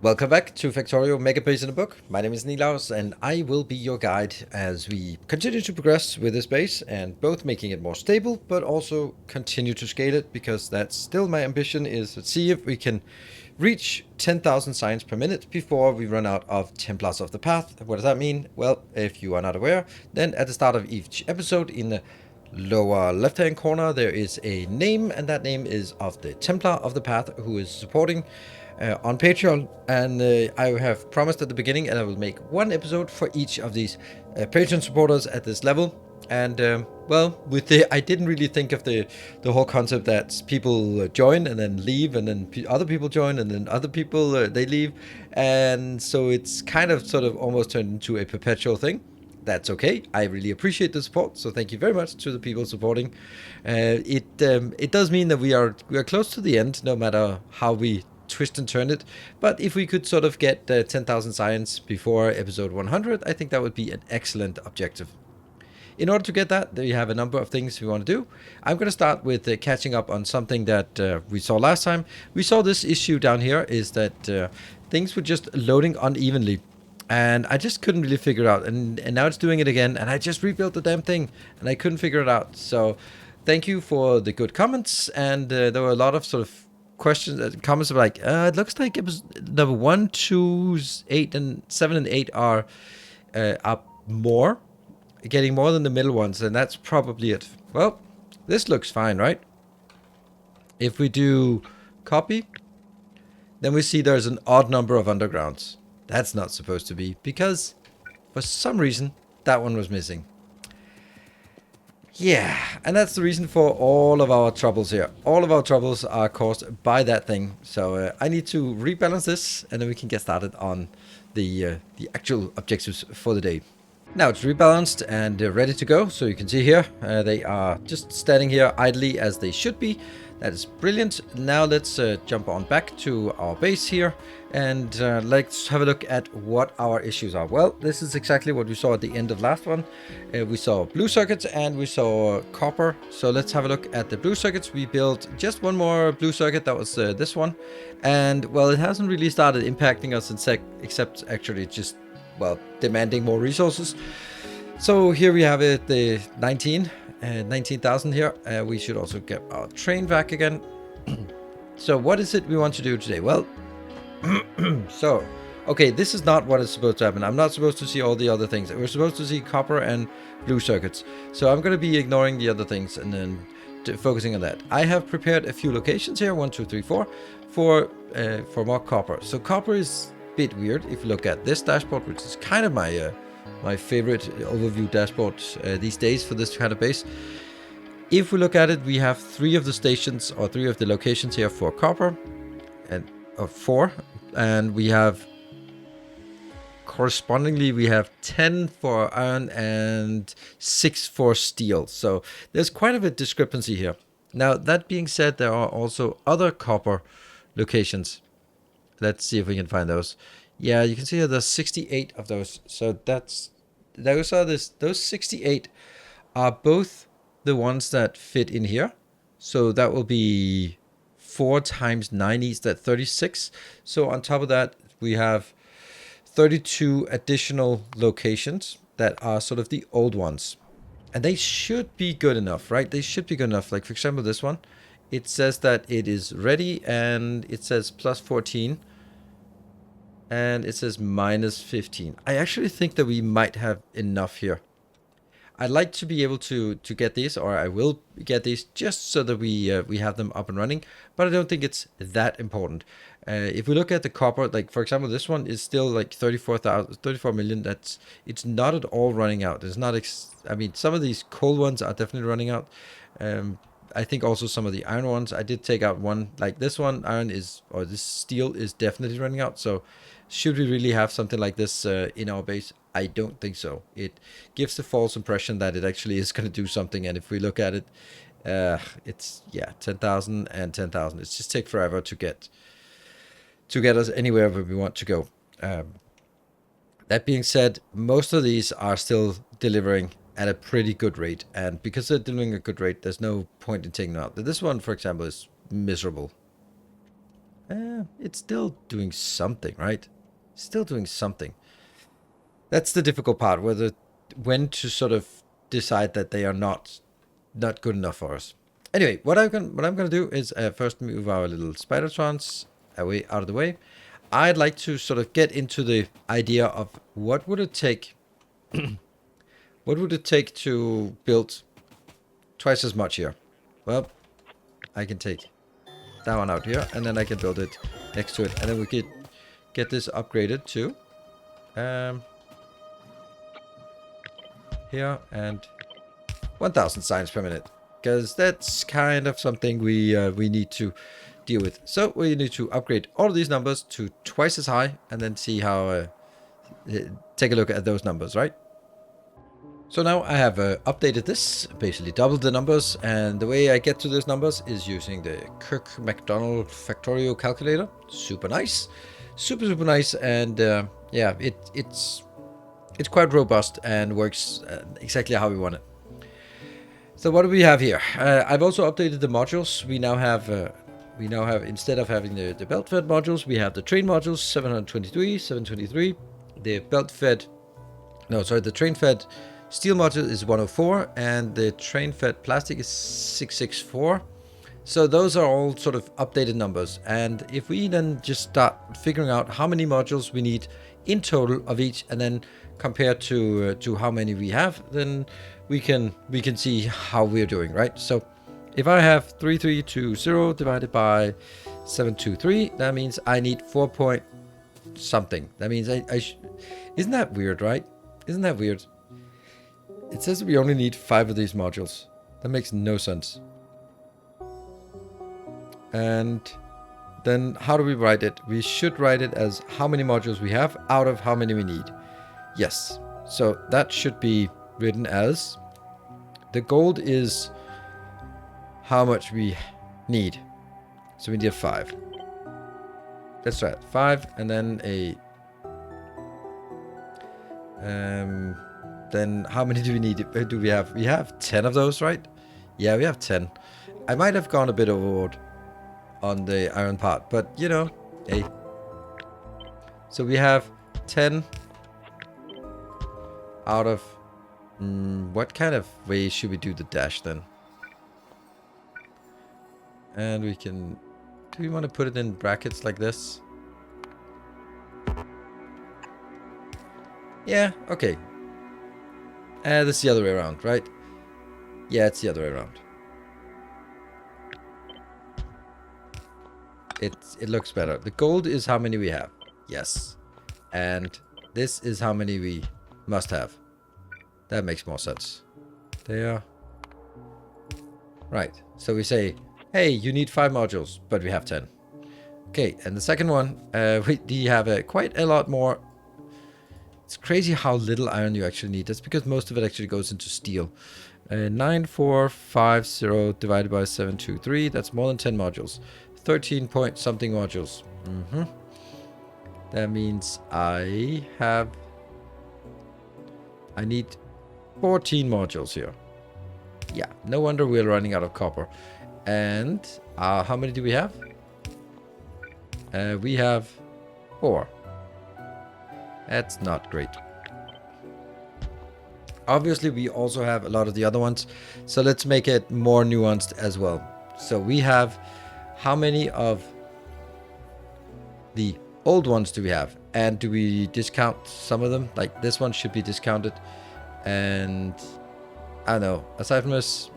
Welcome back to Factorio Megabase-In-A-Book. My name is Nilaus and I will be your guide as we continue to progress with this base and both making it more stable but also continue to scale it, because that's still my ambition, is to see if we can reach 10,000 signs per minute before we run out of Templars of the Path. What does that mean? Well, if you are not aware, then at the start of each episode in the lower left hand corner there is a name, and that name is of the Templar of the Path who is supporting on Patreon, and I have promised at the beginning that I will make one episode for each of these Patreon supporters at this level. And well, with the I didn't really think of the whole concept that people join and then leave, and then other people join and then other people they leave, and so it's kind of sort of almost turned into a perpetual thing. That's okay. I really appreciate the support, so thank you very much to the people supporting. It does mean that we are close to the end, no matter how we twist and turn it. But if we could sort of get 10,000 science before episode 100, I think that would be an excellent objective. In order to get that, we have a number of things we want to do. I'm going to start with catching up on something that we saw last time. We saw this issue down here, is that things were just loading unevenly. And I just couldn't really figure it out. And now it's doing it again. And I just rebuilt the damn thing. And I couldn't figure it out. So thank you for the good comments. And there were a lot of sort of questions, comments of like, it looks like it was number 1, 2, 8, and 7 and 8 are up more. Getting more than the middle ones. And that's probably it. Well, this looks fine, right? If we do copy, then we see there's an odd number of undergrounds. That's not supposed to be, because for some reason that one was missing. Yeah, and that's the reason for all of our troubles here. All of our troubles are caused by that thing. So I need to rebalance this, and then we can get started on the actual objectives for the day. Now it's rebalanced and ready to go. So you can see here, they are just standing here idly as they should be. That is brilliant. Now let's jump on back to our base here, and let's have a look at what our issues are. Well, this is exactly what we saw at the end of last one. We saw blue circuits and we saw copper. So let's have a look at the blue circuits. We built just one more blue circuit. That was this one. And well, it hasn't really started impacting us except actually just, well, demanding more resources. So here we have it, the 19,000 here. We should also get our train back again. So what is it we want to do today? Well, so, okay, this is not what is supposed to happen. I'm not supposed to see all the other things. We're supposed to see copper and blue circuits. So I'm going to be ignoring the other things and then focusing on that. I have prepared a few locations here, 1, 2, 3, 4, for more copper. So copper is a bit weird. If you look at this dashboard, which is kind of my favorite overview dashboard these days for this kind of base. If we look at it, we have 3 of the stations, or 3 of the locations here for copper, and 4, and we have correspondingly we have 10 for iron and 6 for steel. So there's quite a bit discrepancy here. Now that being said, there are also other copper locations. Let's see if we can find those. Yeah, you can see there's 68 of those. So those 68 are both the ones that fit in here. So that will be 4 times 9 is that 36. So on top of that, we have 32 additional locations that are sort of the old ones. And they should be good enough, right? They should be good enough. Like, for example, this one, it says that it is ready, and it says plus 14. And it says minus 15. I actually think that we might have enough here. I'd like to be able to get these, or I will get these just so that we have them up and running. But I don't think it's that important. If we look at the copper, like for example, this one is still like 34 million. It's not at all running out. It's not. I mean, some of these coal ones are definitely running out. I think also some of the iron ones. I did take out one, like this one. Iron is, or this steel is definitely running out. So should we really have something like this in our base? I don't think so. It gives the false impression that it actually is going to do something. And if we look at it, it's, yeah, 10,000 and 10,000. It's just take forever to get us anywhere where we want to go. That being said, most of these are still delivering at a pretty good rate. And because they're delivering a good rate, there's no point in taking them out. This one, for example, is miserable. It's still doing something, right? Still doing something. That's the difficult part, when to sort of decide that they are not good enough for us. Anyway, what I'm gonna do is first move our little spidertrons away out of the way. I'd like to sort of get into the idea of what would it take to build twice as much here. Well, I can take that one out here, and then I can build it next to it, and then we could get this upgraded to here, and 1000 signs per minute, because that's kind of something we need to deal with. So we need to upgrade all of these numbers to twice as high, and then see how take a look at those numbers, right? So now I have updated this, basically doubled the numbers, and the way I get to those numbers is using the Kirk-McDonald Factorio calculator. Super nice, super nice, and yeah, it's quite robust and works exactly how we want it. So what do we have here? I've also updated the modules. We now have instead of having the belt fed modules, we have the train modules 723, 723. The belt fed, no, sorry, the train fed steel module is 104, and the train fed plastic is 664. So those are all sort of updated numbers. And if we then just start figuring out how many modules we need in total of each, and then compare to how many we have, then we can see how we're doing, right? So if I have 3320 divided by 723, that means I need 4 point something. That means isn't that weird, right? Isn't that weird? It says we only need 5 of these modules. That makes no sense. And then how do we write it? We should write it as how many modules we have out of how many we need. Yes. So that should be written as the gold is how much we need. So we need 5. That's right, 5, and then then how many do we need? Do we have? We have 10 of those, right? Yeah, we have 10. I might have gone a bit overboard on the iron part, but you know, hey. So we have 10 out of what kind of way should we do the dash then? And we can, do we want to put it in brackets like this? Yeah, okay. This is the other way around, right? Yeah, it's the other way around. It looks better. The gold is how many we have. Yes. And this is how many we must have. That makes more sense. There. Right. So we say, hey, you need 5 modules, but we have 10. Okay, and the second one, we have quite a lot more. It's crazy how little iron you actually need. That's because most of it actually goes into steel. 9450 divided by 723. That's more than 10 modules. 13 point something modules. That means I need 14 modules here. Yeah, no wonder we're running out of copper. And how many do we have? We have 4. That's not great. Obviously, we also have a lot of the other ones. So let's make it more nuanced as well. So we have, how many of the old ones do we have? And do we discount some of them? Like this one should be discounted. And I don't know, aside from this,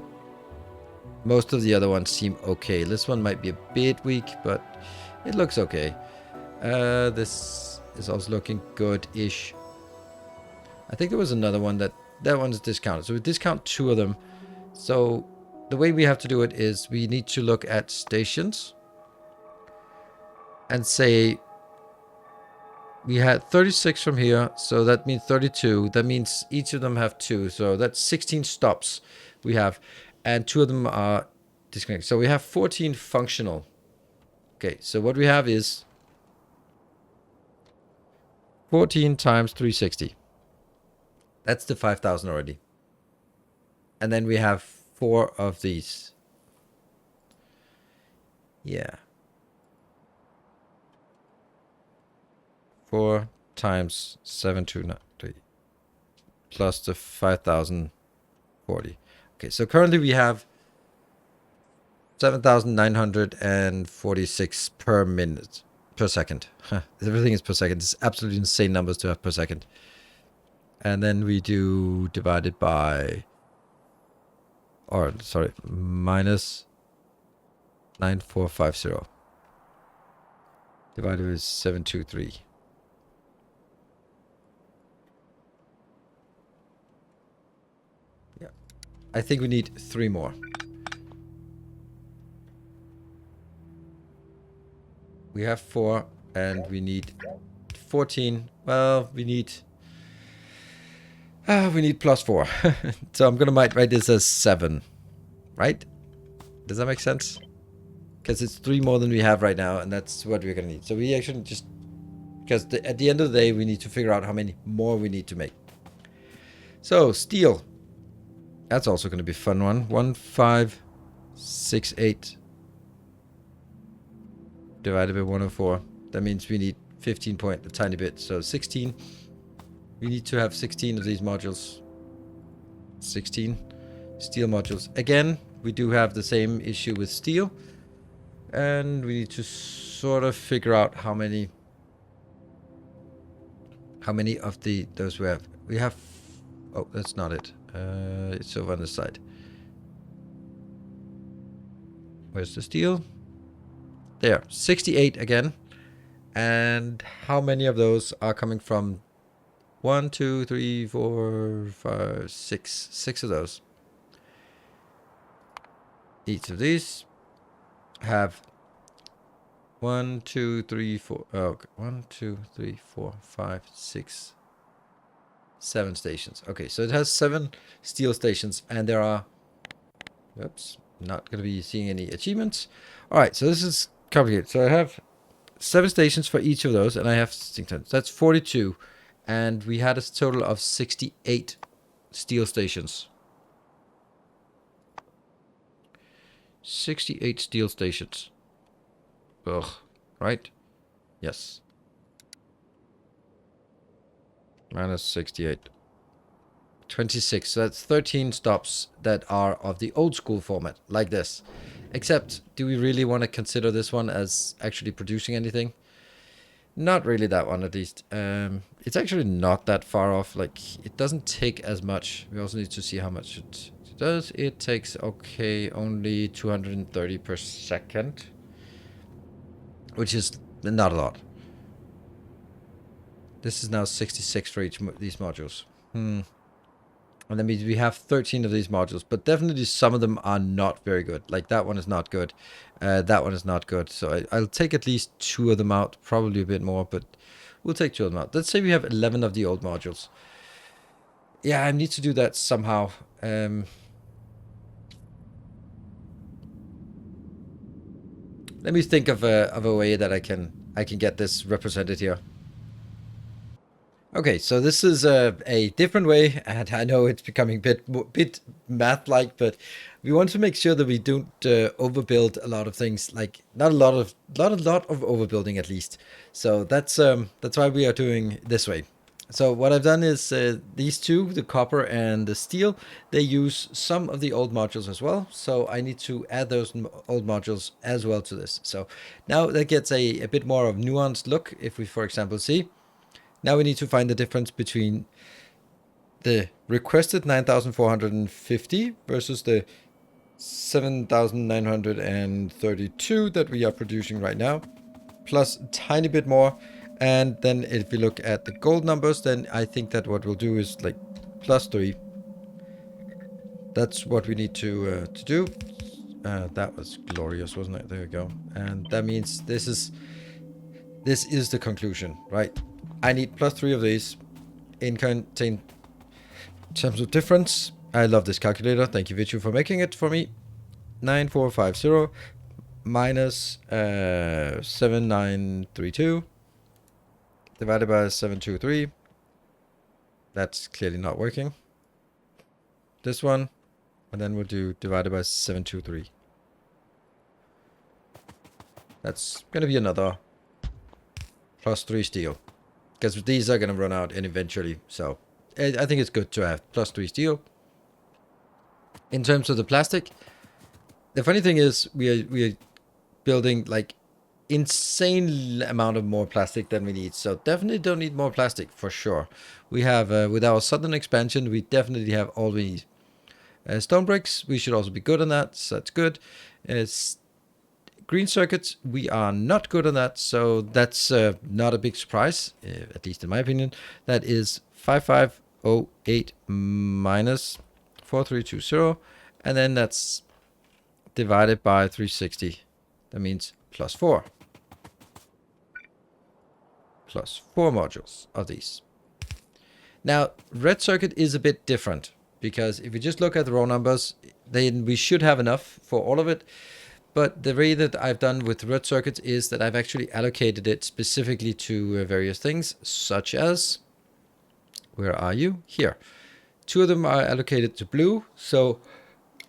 most of the other ones seem okay. This one might be a bit weak, but it looks okay. This is also looking good-ish. I think there was another one that one's discounted. So we discount 2 of them. So the way we have to do it is we need to look at stations and say we had 36 from here, so that means 32. That means each of them have 2, so that's 16 stops we have, and 2 of them are disconnected. So we have 14 functional. Okay, so what we have is 14 times 360. That's the 5,000 already. And then we have 4 of these. Yeah. 4 times 723 plus the 5040. Okay, so currently we have 7,946 per minute, per second. Everything is per second. It's absolutely insane numbers to have per second. And then we do divided by, or sorry, minus 9450 divided with 723. Yeah, I think we need 3 more. We have 4 and we need 14. Well, we need plus 4. So I'm gonna write this as 7, right? Does that make sense? Because it's 3 more than we have right now, and that's what we're gonna need. So we actually just, because at the end of the day, we need to figure out how many more we need to make. So steel, that's also gonna be a fun one. 1568 divided by 104. That means we need 15 point a tiny bit. So 16. We need to have 16 of these modules. 16 steel modules. Again, we do have the same issue with steel. And we need to sort of figure out how many of those we have. We have, oh, that's not it. It's over on the side. Where's the steel? There, 68 again. And how many of those are coming from 1, 2, 3, 4, 5, 6. 6 of those. Each of these have 1, 2, 3, 4. Oh, okay. 1, 2, 3, 4, 5, 6, 7 stations. Okay, so it has 7 steel stations, and there are. Oops, not going to be seeing any achievements. All right, so this is complicated. So I have 7 stations for each of those, and I have 16. That's 42. And we had a total of 68 steel stations. 68 steel stations. Ugh, right? Yes. Minus 68. 26. So that's 13 stops that are of the old school format, like this. Except, do we really want to consider this one as actually producing anything? Not really, that one at least. It's actually not that far off. Like, it doesn't take as much. We also need to see how much it does. It takes, okay, only 230 per second, which is not a lot. This is now 66 for each these modules. And that means we have 13 of these modules, but definitely some of them are not very good. Like that one is not good. That one is not good. So I'll take at least 2 of them out, probably a bit more, but we'll take 2 of them out. Let's say we have 11 of the old modules. Yeah, I need to do that somehow. Let me think of a way that I can get this represented here. Okay, so this is a different way, and I know it's becoming a bit math-like, but we want to make sure that we don't overbuild a lot of things. Like not a lot of overbuilding at least. So that's why we are doing this way. So what I've done is these two, the copper and the steel, they use some of the old modules as well. So I need to add those old modules as well to this. So now that gets a bit more of nuanced look. If we, for example, see. Now we need to find the difference between the requested 9,450 versus the 7,932 that we are producing right now, plus a tiny bit more. And then if we look at the gold numbers, then I think that what we'll do is like plus 3. That's what we need to do. That was glorious, wasn't it? There we go. And that means this is the conclusion, right? I need plus 3 of these in terms of difference. I love this calculator. Thank you, Vichu, for making it for me. 9450 minus 7932 divided by 723. That's clearly not working. This one, and then we'll do divided by 723. That's going to be another plus 3 steel. because these are going to run out and eventually. So I think it's good to have +3 steel. In terms of the plastic, the funny thing is we are building like insane amount of more plastic than we need. So definitely don't need more plastic for sure. We have with our southern expansion, we definitely have all we need. Stone bricks, we should also be good on that. So that's good. Green circuits, we are not good on that. So that's not a big surprise, at least in my opinion. That is 5508 minus 4320. And then that's divided by 360. That means +4. +4 modules of these. Now, red circuit is a bit different, because if you just look at the raw numbers, then we should have enough for all of it. But the way that I've done with red circuits is that I've actually allocated it specifically to various things, such as, where are you? Here. 2 of them are allocated to blue. So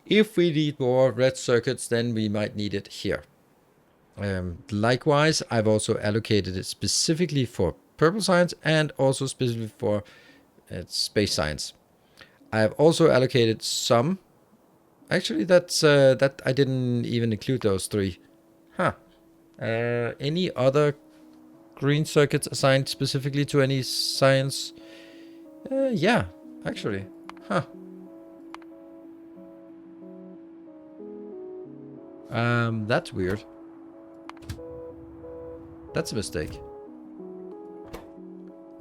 if we need more red circuits, then we might need it here. Likewise, I've also allocated it specifically for purple science and also specifically for space science. I have also allocated some. Actually, that I didn't even include those 3. Huh. Any other green circuits assigned specifically to any science? Yeah, actually. Huh. That's weird. That's a mistake.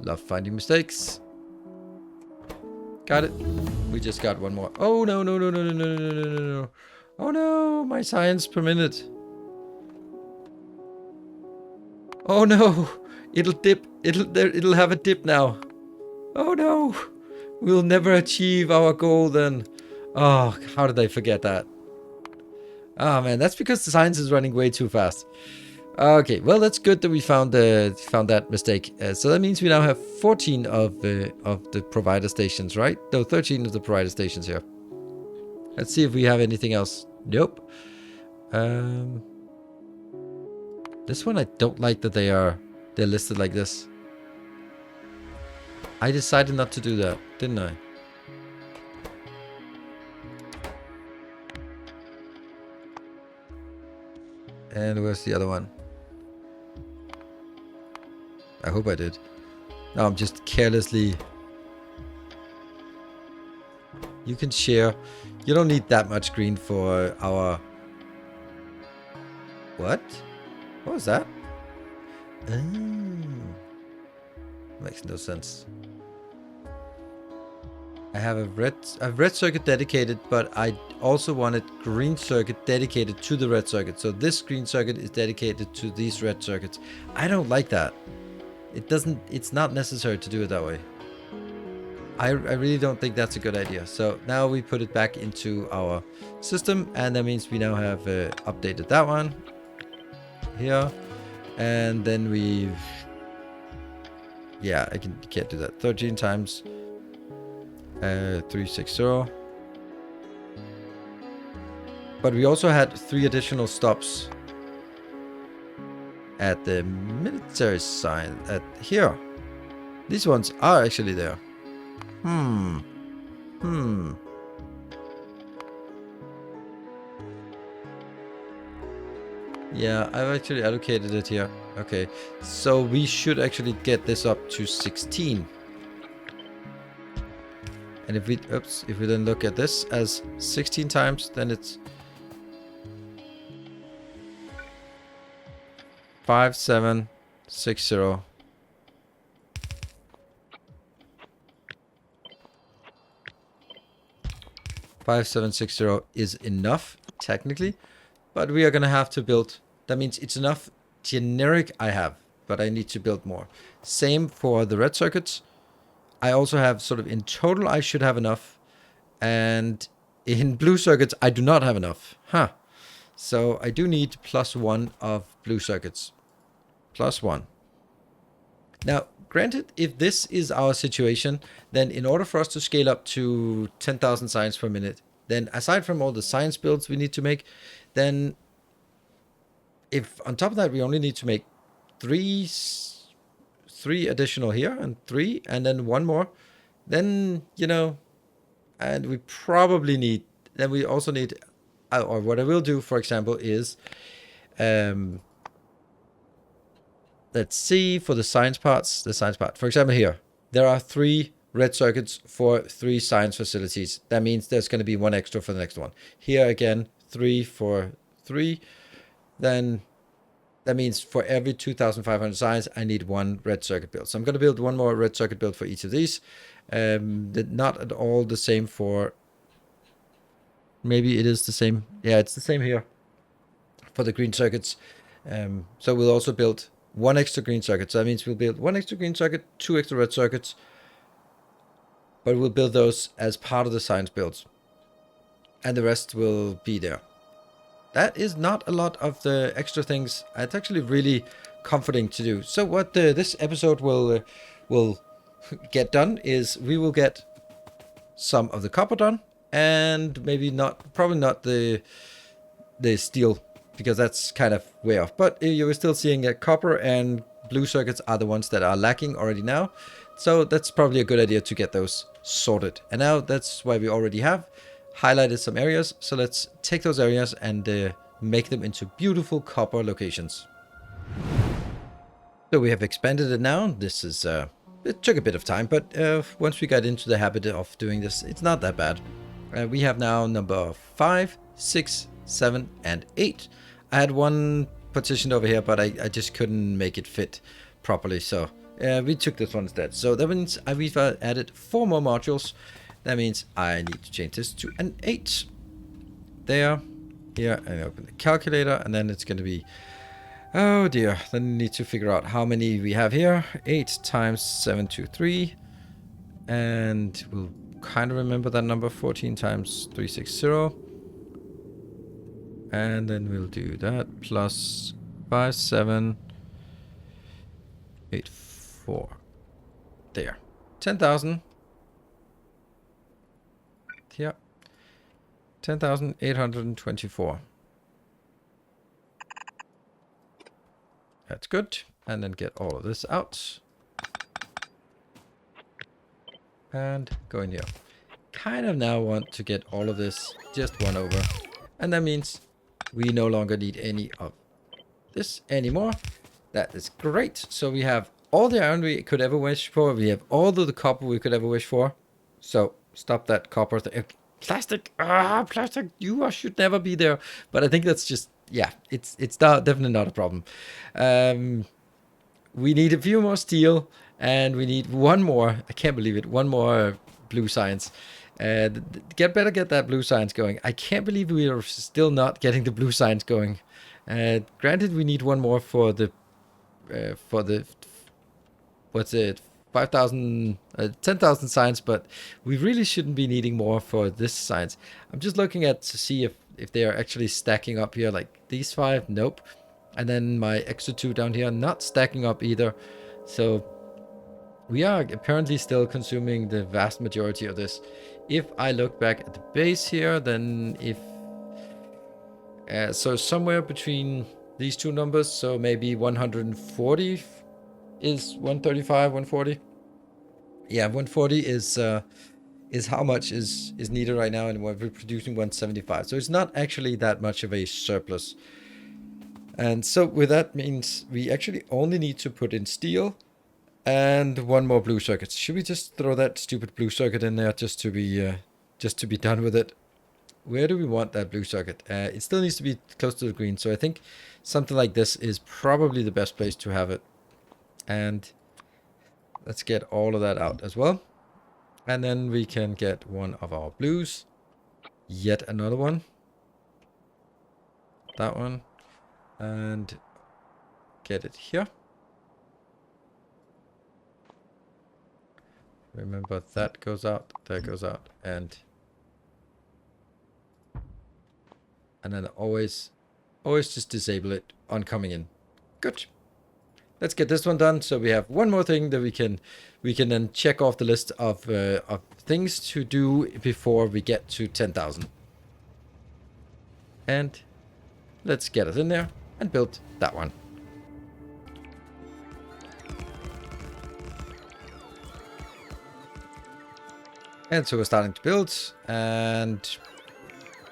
Love finding mistakes. Got it. We just got one more. Oh no, no, no, no, no, no, no, no, no, no. Oh no, my science per minute. Oh no, it'll dip. It'll have a dip now. Oh no, we'll never achieve our goal then. Oh, how did I forget that? Oh man, that's because the science is running way too fast. Okay, well that's good that we found that mistake. So that means we now have 14 of the provider stations, right? No, 13 of the provider stations here. Let's see if we have anything else. Nope. This one I don't like that they're listed like this. I decided not to do that, didn't I? And where's the other one? I hope I did. No, I'm just carelessly. You can share. You don't need that much green for our... What? What was that? Makes no sense. I have a red circuit dedicated, but I also wanted green circuit dedicated to the red circuit. So this green circuit is dedicated to these red circuits. I don't like that. It's not necessary to do it that way. I really don't think that's a good idea. So now we put it back into our system, and that means we now have updated that one here. And then yeah, I can't do that. 13 times 360. But we also had 3 additional stops at the military sign at here. These ones are actually there. Yeah, I've actually allocated it here. Okay, so we should actually get this up to 16. And if we then look at this as 16 times, then it's 5760. 5760 is enough, technically, but we are going to have to build. That means it's enough generic I have, but I need to build more. Same for the red circuits. I also have sort of in total, I should have enough. And in blue circuits, I do not have enough. So I do need +1 of blue circuits. +1. Now, granted, if this is our situation, then in order for us to scale up to 10,000 science per minute, then aside from all the science builds we need to make, then if on top of that we only need to make three 3 additional here and 3 and then 1 more, then, you know, and we probably need, then we also need, or what I will do, for example, is, let's see, for the science parts, the science part, for example, here, there are 3 red circuits for 3 science facilities. That means there's going to be 1 extra for the next one. Here again, 3 for 3. Then that means for every 2,500 science, I need 1 red circuit build. So I'm going to build 1 more red circuit build for each of these. Not at all the same for, maybe it is the same. Yeah, it's the same here for the green circuits. So we'll also build 1 extra green circuit. So that means we'll build 1 extra green circuit, 2 extra red circuits, but we'll build those as part of the science builds. And the rest will be there. That is not a lot of the extra things. It's actually really comforting to do. So what this episode will get done is we will get some of the copper done, and maybe not, probably not the steel, because that's kind of way off. But you're still seeing that copper and blue circuits are the ones that are lacking already now. So that's probably a good idea to get those sorted. And now that's why we already have highlighted some areas. So let's take those areas and make them into beautiful copper locations. So we have expanded it now. This is, it took a bit of time, but once we got into the habit of doing this, it's not that bad. We have now number 5, 6, 7, and 8. I had 1 partitioned over here, but I just couldn't make it fit properly. So we took this one instead. So that means we've added 4 more modules. That means I need to change this to an 8. There, here, and open the calculator, and then it's going to be, oh dear, then we need to figure out how many we have here. 8 times 723, and we'll kind of remember that number, 14 times 360. And then we'll do that plus 5784. There. 10,000. Here. 10,824. That's good. And then get all of this out. And go in here. Kind of now want to get all of this just 1 over. And that means we no longer need any of this anymore. That is great. So we have all the iron we could ever wish for. We have all of the copper we could ever wish for. So stop that copper thing. Plastic. Plastic. You should never be there. But I think that's just, yeah, it's definitely not a problem. We need a few more steel, and we need 1 more. I can't believe it. 1 more blue science. Get that blue science going. I can't believe we are still not getting the blue science going. Granted, we need 1 more for the what's it, 5,000, 10,000 science, but we really shouldn't be needing more for this science. I'm just looking at to see if they are actually stacking up here, like these 5, nope. And then my extra 2 down here, not stacking up either. So we are apparently still consuming the vast majority of this. If I look back at the base here, then if... so somewhere between these 2 numbers, so maybe 140 is 135, 140. Yeah, 140 is how much is needed right now, and we're producing 175. So it's not actually that much of a surplus. And so with that means we actually only need to put in steel and 1 more blue circuit. Should we just throw that stupid blue circuit in there just to be done with it? Where do we want that blue circuit? It still needs to be close to the green. So I think something like this is probably the best place to have it. And let's get all of that out as well. And then we can get 1 of our blues. Yet another one. That one. And get it here. Remember, that goes out, that goes out, and then always just disable it on coming in. Good. Let's get this one done. So we have 1 more thing that we can then check off the list of things to do before we get to 10,000. And let's get it in there and build that one. And so we're starting to build, and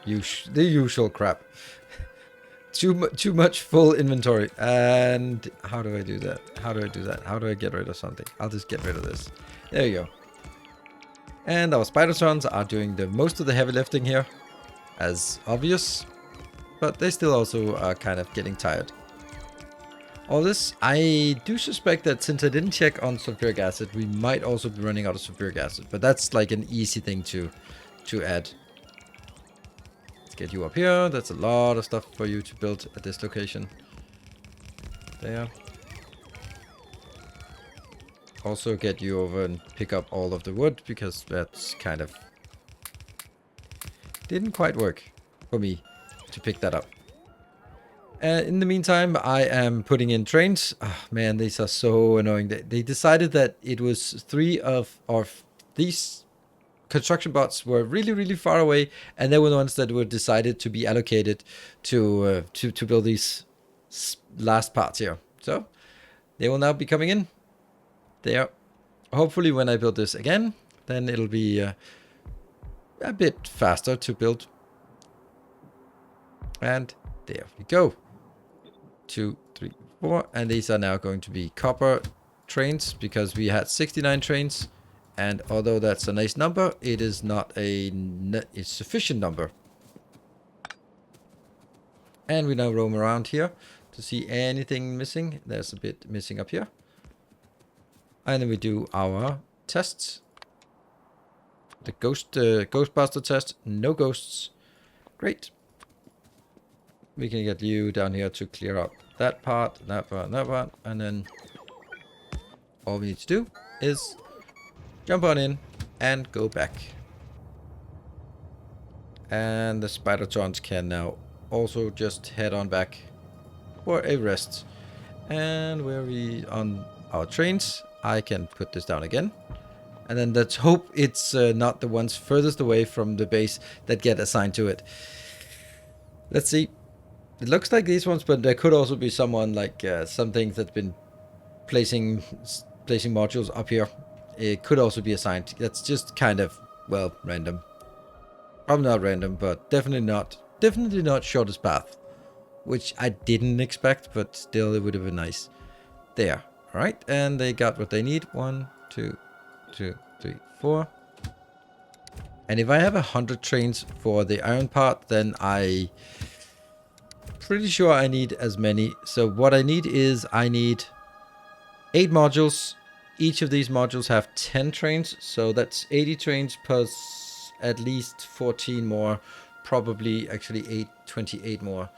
the usual crap. Too much full inventory. And how do I do that? How do I do that? How do I get rid of something? I'll just get rid of this. There you go. And our spidertrons are doing the most of the heavy lifting here, as obvious, but they still also are kind of getting tired. All this, I do suspect that since I didn't check on sulfuric acid, we might also be running out of sulfuric acid, but that's like an easy thing to add. Let's get you up here. That's a lot of stuff for you to build at this location. There. Also get you over and pick up all of the wood, because that's kind of didn't quite work for me to pick that up. In the meantime, I am putting in trains. Oh, man, these are so annoying. They decided that it was 3 of these construction bots were really, really far away, and they were the ones that were decided to be allocated to build these last parts here. So they will now be coming in. There. Hopefully, when I build this again, then it'll be a bit faster to build. And there we go. 2, 3, 4, and these are now going to be copper trains, because we had 69 trains, and although that's a nice number, it is not a sufficient number. And we now roam around here to see anything missing. There's a bit missing up here, and then we do our tests. The Ghostbuster test, no ghosts. Great. We can get you down here to clear up that part, that part, that part, and then all we need to do is jump on in and go back. And the spidertrons can now also just head on back for a rest. And where we on our trains, I can put this down again. And then let's hope it's not the ones furthest away from the base that get assigned to it. Let's see. It looks like these ones, but there could also be someone like something that's been placing modules up here. It could also be assigned. That's just kind of, well, random. Probably not random, but definitely not shortest path, which I didn't expect, but still it would have been nice. There. All right, and they got what they need. 1, 2, 2, 3, 4. And if I have 100 trains for the iron part, then I pretty sure I need as many. So what I need is I need 8 modules. Each of these modules have 10 trains, so that's 80 trains plus at least 14 more, probably actually 28 more.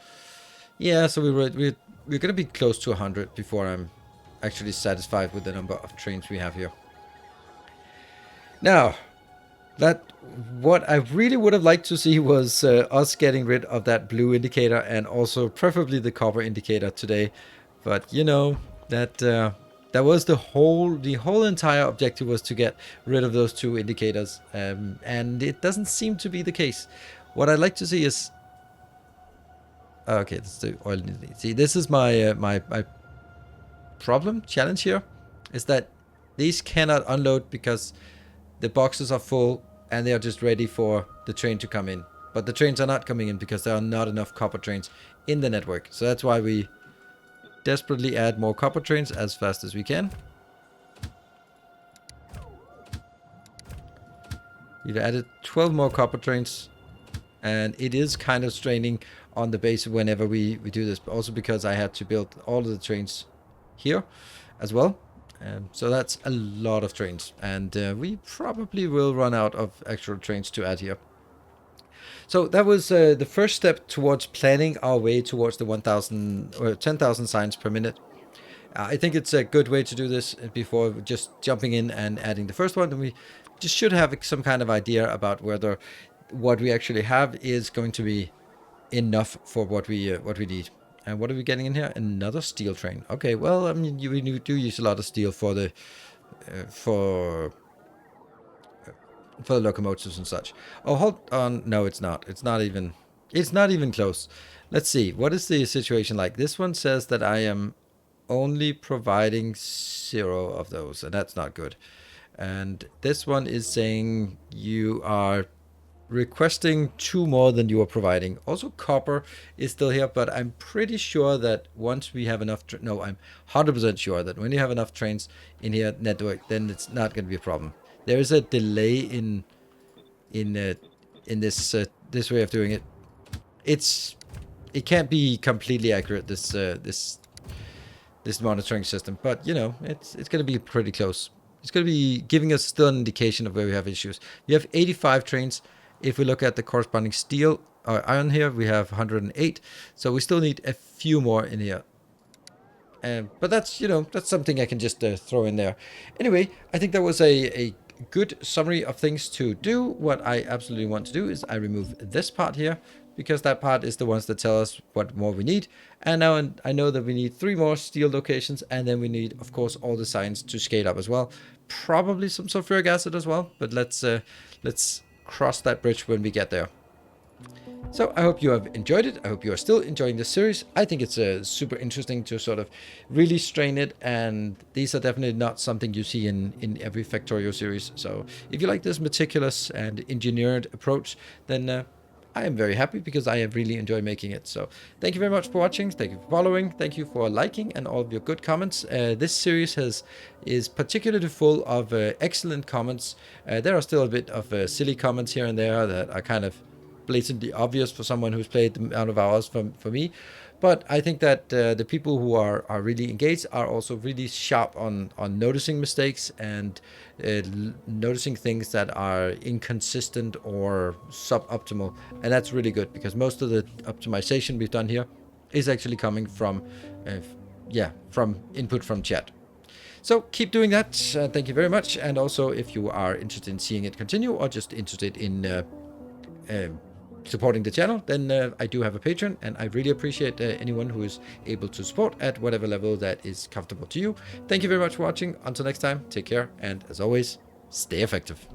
Yeah, so we're gonna be close to 100 before I'm actually satisfied with the number of trains we have here. Now, what I really would have liked to see was us getting rid of that blue indicator, and also preferably the copper indicator today. But you know that was the whole entire objective, was to get rid of those 2 indicators, and it doesn't seem to be the case. What I'd like to see is okay. This is the oil. See, this is my my challenge here, is that these cannot unload because the boxes are full and they are just ready for the train to come in. But the trains are not coming in because there are not enough copper trains in the network. So that's why we desperately add more copper trains as fast as we can. We've added 12 more copper trains, and it is kind of straining on the base whenever we do this, but also because I had to build all of the trains here as well. So that's a lot of trains, and we probably will run out of actual trains to add here. So that was the first step towards planning our way towards the 1,000 or 10,000 signs per minute. I think it's a good way to do this before just jumping in and adding the first one. And we just should have some kind of idea about whether what we actually have is going to be enough for what we need. And what are we getting in here? Another steel train. Okay, well, I mean, we do use a lot of steel for the for the locomotives and such. Oh, hold on. No, it's not. It's not even close. Let's see. What is the situation like? This one says that I am only providing 0 of those, and that's not good. And this one is saying you are requesting 2 more than you are providing. Also, copper is still here, but I'm pretty sure that once we have enough, no, I'm 100% sure that when you have enough trains in here network, then it's not going to be a problem. There is a delay in uh, in this way of doing it. It can't be completely accurate, this monitoring system, but you know, it's going to be pretty close. It's going to be giving us still an indication of where we have issues. We have 85 trains. If we look at the corresponding steel or iron here, we have 108. So we still need a few more in here. But that's, you know, that's something I can just throw in there. Anyway, I think that was a good summary of things to do. What I absolutely want to do is I remove this part here, because that part is the ones that tell us what more we need. And now I know that we need 3 more steel locations, and then we need, of course, all the signs to scale up as well. Probably some sulfuric acid as well, but let's cross that bridge when we get there. So I hope you have enjoyed it. I hope you are still enjoying this series. I think it's super interesting to sort of really strain it, and these are definitely not something you see in every Factorio series. So if you like this meticulous and engineered approach, then I am very happy, because I have really enjoyed making it. So thank you very much for watching. Thank you for following. Thank you for liking and all of your good comments. This series is particularly full of excellent comments. There are still a bit of silly comments here and there that are kind of blatantly obvious for someone who's played the amount of hours for me. But I think that the people who are really engaged are also really sharp on noticing mistakes and noticing things that are inconsistent or suboptimal. And that's really good, because most of the optimization we've done here is actually coming from, from input from chat. So keep doing that. Thank you very much. And also, if you are interested in seeing it continue, or just interested in supporting the channel, then I do have a Patreon, and I really appreciate anyone who is able to support at whatever level that is comfortable to you. Thank you very much for watching. Until next time, take care, and as always, stay effective.